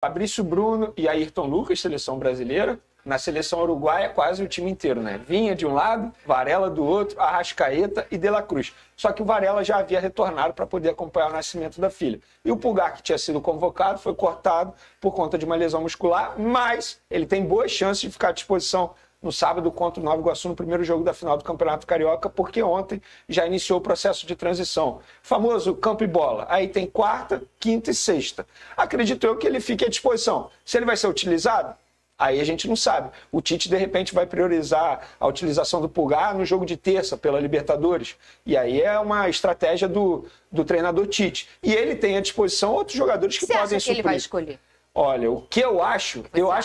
Fabrício Bruno e Ayrton Lucas, seleção brasileira. Na seleção uruguaia, quase o time inteiro, né? Vinha de um lado, Varela do outro, Arrascaeta e De La Cruz. Só que o Varela já havia retornado para poder acompanhar o nascimento da filha. E o Pulgar, que tinha sido convocado, foi cortado por conta de uma lesão muscular, mas ele tem boas chances de ficar à disposição no sábado contra o Nova Iguaçu, no primeiro jogo da final do Campeonato Carioca, porque ontem já iniciou o processo de transição. Famoso campo e bola. Aí tem quarta, quinta e sexta. Acredito eu que ele fique à disposição. Se ele vai ser utilizado, aí a gente não sabe. O Tite, de repente, vai priorizar a utilização do Pulgar no jogo de terça pela Libertadores. E aí é uma estratégia do treinador Tite. E ele tem à disposição outros jogadores que podem suprir. Você acha que ele vai escolher? Olha, o que eu acho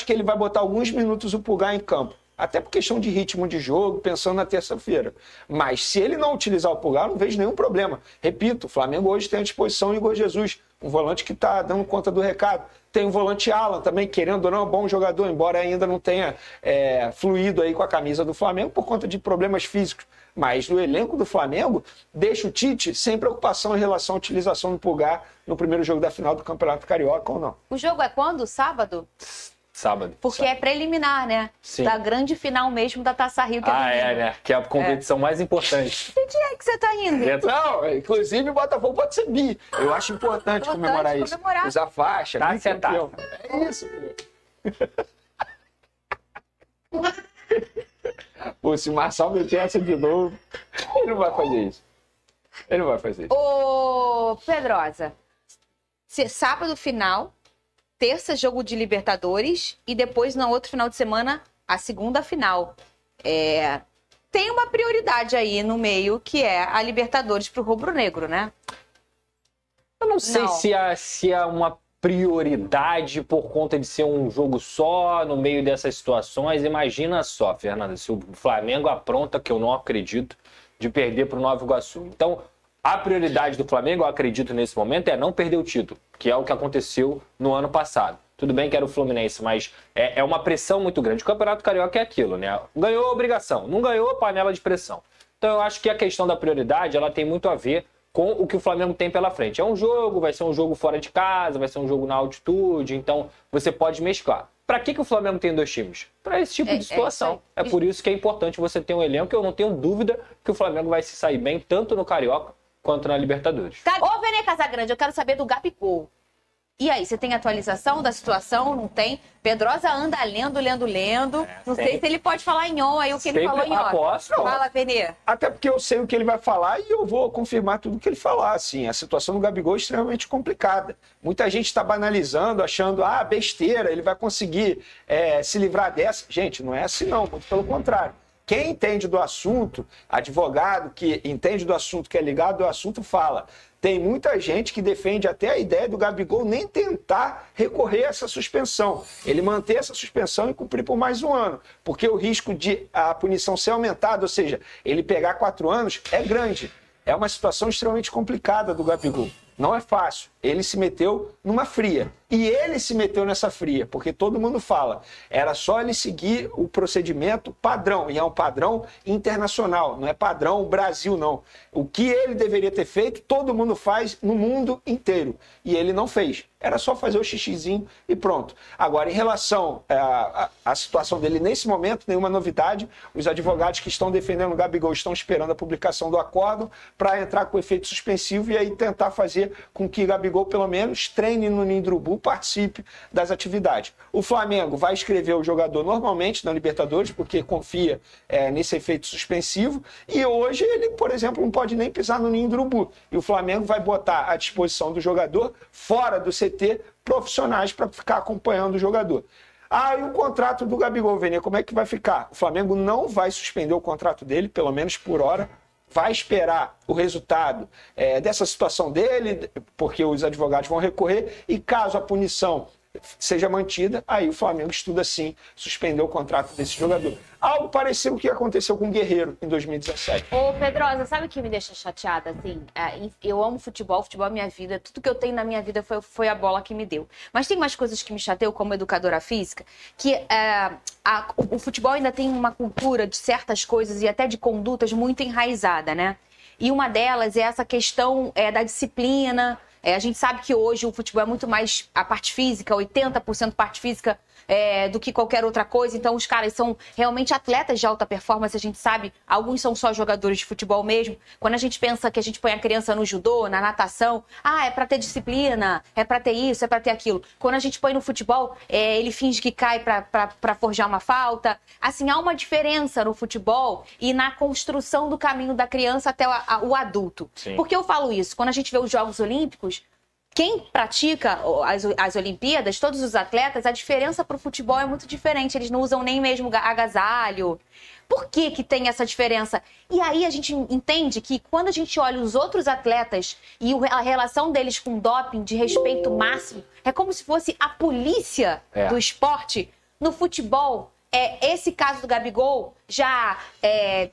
que ele vai botar alguns minutos o Pulgar em campo. Até por questão de ritmo de jogo, pensando na terça-feira. Mas se ele não utilizar o Pulgar, eu não vejo nenhum problema. Repito, o Flamengo hoje tem à disposição o Igor Jesus, um volante que está dando conta do recado. Tem o volante Alan também, querendo ou não, é um bom jogador, embora ainda não tenha fluído aí com a camisa do Flamengo por conta de problemas físicos. Mas no elenco do Flamengo, deixa o Tite sem preocupação em relação à utilização do Pulgar no primeiro jogo da final do Campeonato Carioca ou não. O jogo é quando? Sábado? Sábado. Porque é preliminar, né? Sim. Da grande final mesmo da Taça Rio. Que né? Que é a competição mais importante. De que é que você tá rindo? Não, inclusive o Botafogo pode ser bi. Eu acho importante comemorar isso. Usar faixa. Tá sentado. É isso. Pô, se o Marçal meter essa de novo, ele não vai fazer isso. Ele não vai fazer isso. Ô, Pedrosa, sábado final, terça jogo de Libertadores e depois no outro final de semana a segunda final. Tem uma prioridade aí no meio que é a Libertadores pro rubro-negro, né? Eu não sei se é uma prioridade por conta de ser um jogo só no meio dessas situações. Imagina só, Fernanda, se o Flamengo apronta, que eu não acredito, de perder para o Nova Iguaçu. Então, a prioridade do Flamengo, eu acredito nesse momento, é não perder o título, que é o que aconteceu no ano passado. Tudo bem que era o Fluminense, mas é uma pressão muito grande. O Campeonato Carioca é aquilo, né? Ganhou obrigação, não ganhou panela de pressão. Então, eu acho que a questão da prioridade, ela tem muito a ver com o que o Flamengo tem pela frente. É um jogo, vai ser um jogo fora de casa, vai ser um jogo na altitude, então você pode mesclar. Para que o Flamengo tem dois times? Para esse tipo de situação. É por isso que é importante você ter um elenco. Eu não tenho dúvida que o Flamengo vai se sair bem, tanto no Carioca quanto na Libertadores. Ô, Vene Casagrande, eu quero saber do Gabigol. E aí, você tem atualização da situação? Não tem? Pedrosa anda lendo. Não sei se ele pode falar em on aí o que ele falou em on. Posso. Fala, Vene. Até porque eu sei o que ele vai falar e eu vou confirmar tudo que ele falar. Assim, a situação do Gabigol é extremamente complicada. Muita gente está banalizando, achando, besteira, ele vai conseguir se livrar dessa. Gente, não é assim não, muito pelo contrário. Quem entende do assunto, advogado que entende do assunto, que é ligado ao assunto, fala. Tem muita gente que defende até a ideia do Gabigol nem tentar recorrer a essa suspensão. Ele manter essa suspensão e cumprir por mais um ano. Porque o risco de a punição ser aumentada, ou seja, ele pegar 4 anos, é grande. É uma situação extremamente complicada do Gabigol. Não é fácil. Ele se meteu numa fria. E ele se meteu nessa fria, porque todo mundo fala. Era só ele seguir o procedimento padrão. E é um padrão internacional. Não é padrão Brasil, não. O que ele deveria ter feito, todo mundo faz no mundo inteiro. E ele não fez. Era só fazer o xixizinho e pronto. Agora, em relação à situação dele nesse momento, nenhuma novidade. Os advogados que estão defendendo o Gabigol estão esperando a publicação do acordo para entrar com efeito suspensivo e aí tentar fazer com que Gabigol, pelo menos, treine no Ninho do Urubu, participe das atividades. O Flamengo vai inscrever o jogador normalmente na Libertadores, porque confia nesse efeito suspensivo, e hoje ele, por exemplo, não pode nem pisar no Ninho do Urubu. E o Flamengo vai botar à disposição do jogador, fora do CT, profissionais para ficar acompanhando o jogador. E o contrato do Gabigol, Vene, como é que vai ficar? O Flamengo não vai suspender o contrato dele, pelo menos por hora. Vai esperar o resultado dessa situação dele, porque os advogados vão recorrer, e caso a punição seja mantida, aí o Flamengo estuda sim suspender o contrato desse jogador. Algo parecido com o que aconteceu com o Guerreiro em 2017. Ô, Pedrosa, sabe o que me deixa chateada? Assim, eu amo futebol é minha vida, tudo que eu tenho na minha vida foi a bola que me deu. Mas tem umas coisas que me chateiam como educadora física, que o futebol ainda tem uma cultura de certas coisas e até de condutas muito enraizada, né? E uma delas é essa questão da disciplina, A gente sabe que hoje o futebol é muito mais a parte física, 80% parte física do que qualquer outra coisa. Então, os caras são realmente atletas de alta performance, a gente sabe. Alguns são só jogadores de futebol mesmo. Quando a gente pensa que a gente põe a criança no judô, na natação, é pra ter disciplina, é pra ter isso, é pra ter aquilo. Quando a gente põe no futebol, ele finge que cai pra forjar uma falta. Assim, há uma diferença no futebol e na construção do caminho da criança até o adulto. Sim. Por que eu falo isso? Quando a gente vê os Jogos Olímpicos, quem pratica as Olimpíadas, todos os atletas, a diferença para o futebol é muito diferente. Eles não usam nem mesmo agasalho. Por que tem essa diferença? E aí a gente entende que quando a gente olha os outros atletas e a relação deles com doping de respeito máximo, é como se fosse a polícia do esporte. No futebol, esse caso do Gabigol já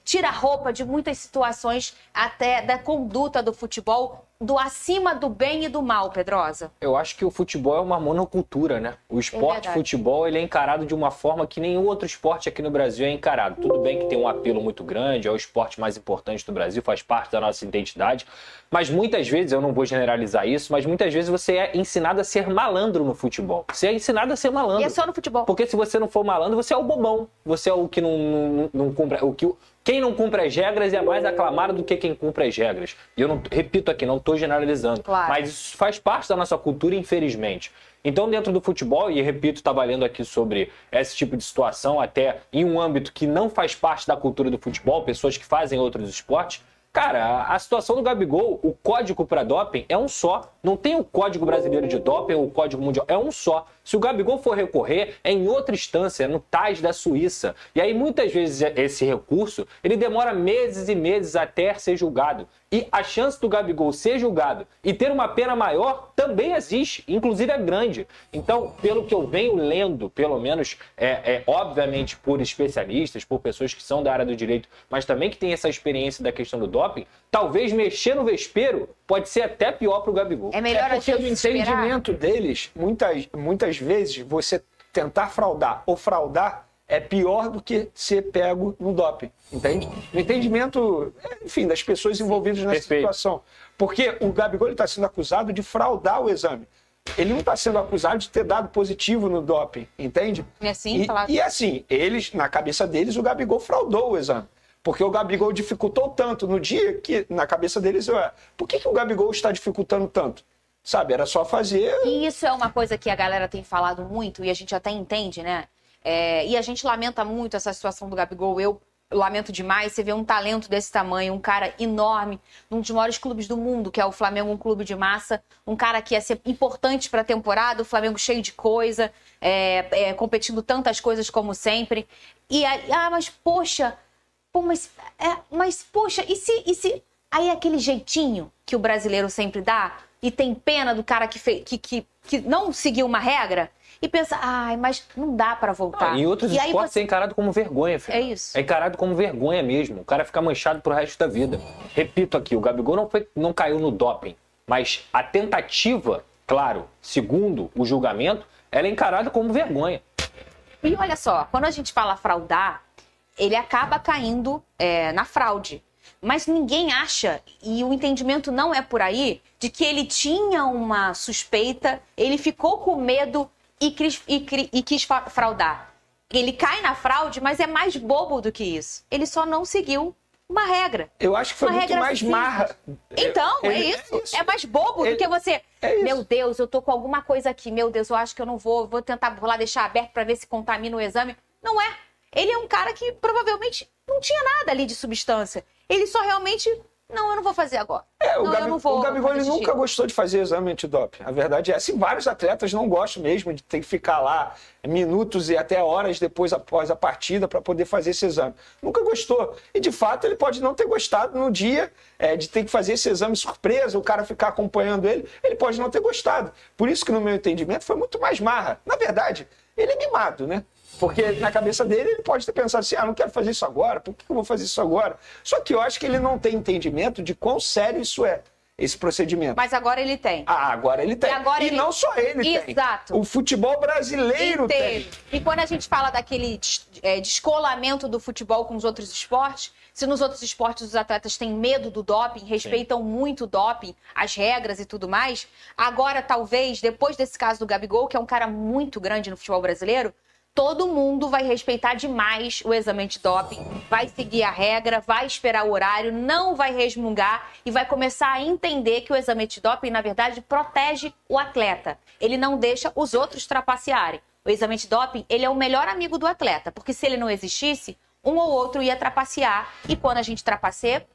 tira a roupa de muitas situações até da conduta do futebol, do acima do bem e do mal, Pedrosa. Eu acho que o futebol é uma monocultura, né? O esporte futebol, ele é encarado de uma forma que nenhum outro esporte aqui no Brasil é encarado. Tudo bem que tem um apelo muito grande, é o esporte mais importante do Brasil, faz parte da nossa identidade, mas muitas vezes, eu não vou generalizar isso, mas muitas vezes você é ensinado a ser malandro no futebol. Você é ensinado a ser malandro. E é só no futebol. Porque se você não for malandro, você é o bobão. Você é o que não cumpre... Quem não cumpre as regras é mais aclamado do que quem cumpre as regras. E eu não, repito aqui, não estou generalizando. Claro. Mas isso faz parte da nossa cultura, infelizmente. Então, dentro do futebol, e repito, está valendo aqui sobre esse tipo de situação, até em um âmbito que não faz parte da cultura do futebol, pessoas que fazem outros esportes. Cara, a situação do Gabigol, o código para doping é um só. Não tem o Código Brasileiro de Doping ou o Código Mundial, é um só. Se o Gabigol for recorrer, é em outra instância, no TAS da Suíça. E aí, muitas vezes, esse recurso, ele demora meses e meses até ser julgado. E a chance do Gabigol ser julgado e ter uma pena maior também existe, inclusive é grande. Então, pelo que eu venho lendo, pelo menos, obviamente por especialistas, por pessoas que são da área do direito, mas também que têm essa experiência da questão do doping, talvez mexer no vespeiro pode ser até pior para o Gabigol. É melhor porque no entendimento deles, muitas vezes, você tentar fraudar ou fraudar é pior do que ser pego no doping, entende? No entendimento, enfim, das pessoas envolvidas nessa situação. Porque o Gabigol está sendo acusado de fraudar o exame. Ele não está sendo acusado de ter dado positivo no doping, entende? E assim, eles, na cabeça deles, o Gabigol fraudou o exame. Porque o Gabigol dificultou tanto no dia que, na cabeça deles, por que o Gabigol está dificultando tanto? Sabe, era só fazer... E isso é uma coisa que a galera tem falado muito e a gente até entende, né? E a gente lamenta muito essa situação do Gabigol. Eu lamento demais. Você vê um talento desse tamanho, um cara enorme, num dos maiores clubes do mundo, que é o Flamengo, um clube de massa. Um cara que ia ser importante para a temporada, o Flamengo cheio de coisa, competindo tantas coisas como sempre. Mas poxa... mas poxa, e se... Aí é aquele jeitinho que o brasileiro sempre dá e tem pena do cara que não seguiu uma regra e pensa, mas não dá pra voltar. Em outros esportes é encarado como vergonha, filho. É isso. É encarado como vergonha mesmo. O cara fica manchado pro resto da vida. Repito aqui, o Gabigol não caiu no doping, mas a tentativa, claro, segundo o julgamento, ela é encarada como vergonha. E olha só, quando a gente fala fraudar, ele acaba caindo na fraude. Mas ninguém acha, e o entendimento não é por aí, de que ele tinha uma suspeita, ele ficou com medo e quis fraudar. Ele cai na fraude, mas é mais bobo do que isso. Ele só não seguiu uma regra. Eu acho que foi muito mais marra. Então, é isso. É mais bobo do que você... Meu Deus, eu tô com alguma coisa aqui. Meu Deus, eu acho que eu não vou tentar burlar, deixar aberto para ver se contamina o exame. Não é. Ele é um cara que provavelmente não tinha nada ali de substância. Ele só realmente... Não, eu não vou fazer agora. O Gabigol ele nunca gostou de fazer exame antidoping. A verdade é essa. E vários atletas não gostam mesmo de ter que ficar lá minutos e até horas depois, após a partida, para poder fazer esse exame. Nunca gostou. E, de fato, ele pode não ter gostado no dia de ter que fazer esse exame surpresa, o cara ficar acompanhando ele. Ele pode não ter gostado. Por isso que, no meu entendimento, foi muito mais marra. Na verdade, ele é mimado, né? Porque na cabeça dele ele pode ter pensado assim, não quero fazer isso agora, por que eu vou fazer isso agora? Só que eu acho que ele não tem entendimento de quão sério isso é. esse procedimento. Mas agora ele tem. Ah, agora ele tem. E não só ele tem. Exato. O futebol brasileiro tem. E quando a gente fala daquele descolamento do futebol com os outros esportes, se nos outros esportes os atletas têm medo do doping, respeitam muito o doping, as regras e tudo mais, agora talvez, depois desse caso do Gabigol, que é um cara muito grande no futebol brasileiro, todo mundo vai respeitar demais o exame de doping, vai seguir a regra, vai esperar o horário, não vai resmungar e vai começar a entender que o exame de doping, na verdade, protege o atleta. Ele não deixa os outros trapacearem. O exame de doping, ele é o melhor amigo do atleta, porque se ele não existisse, um ou outro ia trapacear. E quando a gente trapaceia,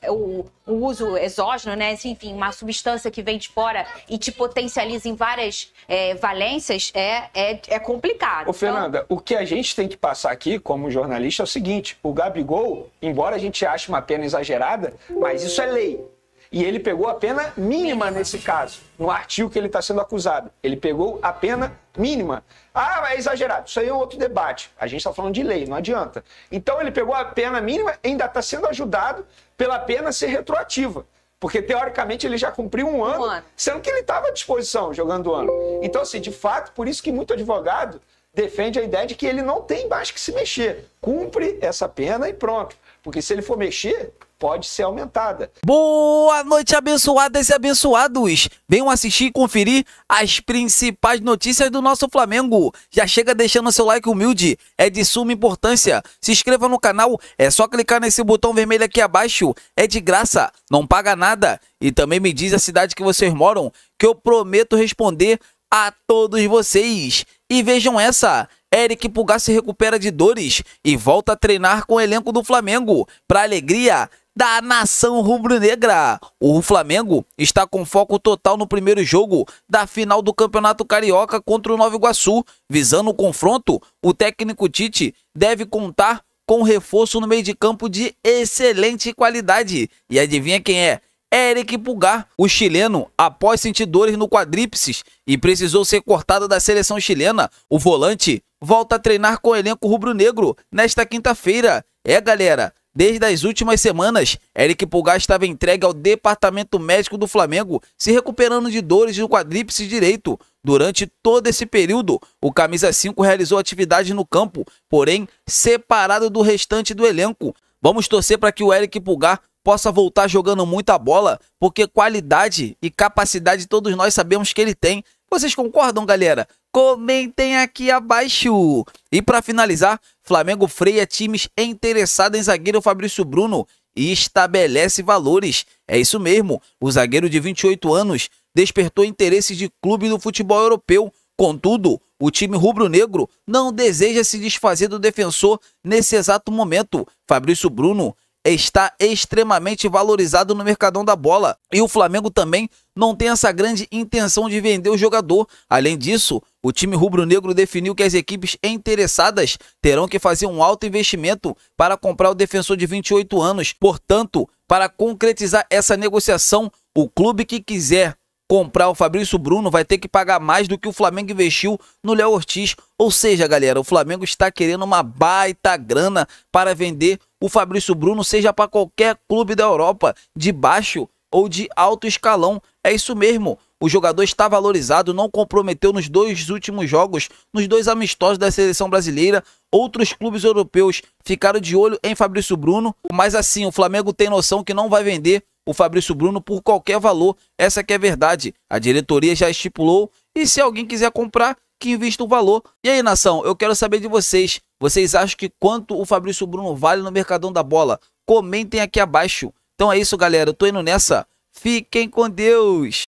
o uso exógeno, né? Enfim, uma substância que vem de fora e te potencializa em várias valências, é complicado. Ô, Fernanda, o que a gente tem que passar aqui, como jornalista, é o seguinte: o Gabigol, embora a gente ache uma pena exagerada, mas isso é lei. E ele pegou a pena mínima nesse caso, no artigo que ele está sendo acusado. Ele pegou a pena mínima. Ah, é exagerado. Isso aí é outro debate. A gente está falando de lei, não adianta. Então ele pegou a pena mínima e ainda está sendo ajudado pela pena ser retroativa. Porque, teoricamente, ele já cumpriu um ano, sendo que ele estava à disposição jogando o ano. Então, assim, de fato, por isso que muito advogado defende a ideia de que ele não tem mais que se mexer. Cumpre essa pena e pronto. Porque se ele for mexer, pode ser aumentada. Boa noite, abençoadas e abençoados. Venham assistir e conferir as principais notícias do nosso Flamengo. Já chega deixando seu like humilde, é de suma importância. Se inscreva no canal, é só clicar nesse botão vermelho aqui abaixo. É de graça, não paga nada. E também me diz a cidade que vocês moram, que eu prometo responder a todos vocês. E vejam essa: Eric Pulgar se recupera de dores e volta a treinar com o elenco do Flamengo, para alegria da nação rubro-negra. O Flamengo está com foco total no primeiro jogo da final do Campeonato Carioca contra o Nova Iguaçu. Visando o confronto, o técnico Tite deve contar com reforço no meio de campo de excelente qualidade. E adivinha quem é? Eric Pulgar, o chileno, após sentir dores no quadríceps e precisou ser cortado da seleção chilena, o volante volta a treinar com o elenco rubro-negro nesta quinta-feira. Galera, desde as últimas semanas, Eric Pulgar estava entregue ao departamento médico do Flamengo, se recuperando de dores no quadríceps direito. Durante todo esse período, o camisa 5 realizou atividade no campo, porém separado do restante do elenco. Vamos torcer para que o Eric Pulgar possa voltar jogando muita bola, porque qualidade e capacidade todos nós sabemos que ele tem. Vocês concordam, galera? Comentem aqui abaixo. E para finalizar, Flamengo freia times interessados em zagueiro Fabrício Bruno e estabelece valores. É isso mesmo, o zagueiro de 28 anos despertou interesse de clube do futebol europeu. Contudo, o time rubro-negro não deseja se desfazer do defensor nesse exato momento. Fabrício Bruno está extremamente valorizado no mercadão da bola e o Flamengo também não tem essa grande intenção de vender o jogador. Além disso, o time rubro-negro definiu que as equipes interessadas terão que fazer um alto investimento para comprar o defensor de 28 anos. Portanto, para concretizar essa negociação, o clube que quiser comprar o Fabrício Bruno vai ter que pagar mais do que o Flamengo investiu no Léo Ortiz. Ou seja, galera, o Flamengo está querendo uma baita grana para vender o Fabrício Bruno, seja para qualquer clube da Europa, de baixo ou de alto escalão. É isso mesmo, o jogador está valorizado, não comprometeu nos 2 últimos jogos, nos 2 amistosos da seleção brasileira. Outros clubes europeus ficaram de olho em Fabrício Bruno, mas assim, o Flamengo tem noção que não vai vender o Fabrício Bruno por qualquer valor. Essa que é a verdade. A diretoria já estipulou e se alguém quiser comprar, que invista o valor. E aí, nação, eu quero saber de vocês. Vocês acham que quanto o Fabrício Bruno vale no mercadão da bola? Comentem aqui abaixo. Então é isso, galera. Eu tô indo nessa. Fiquem com Deus.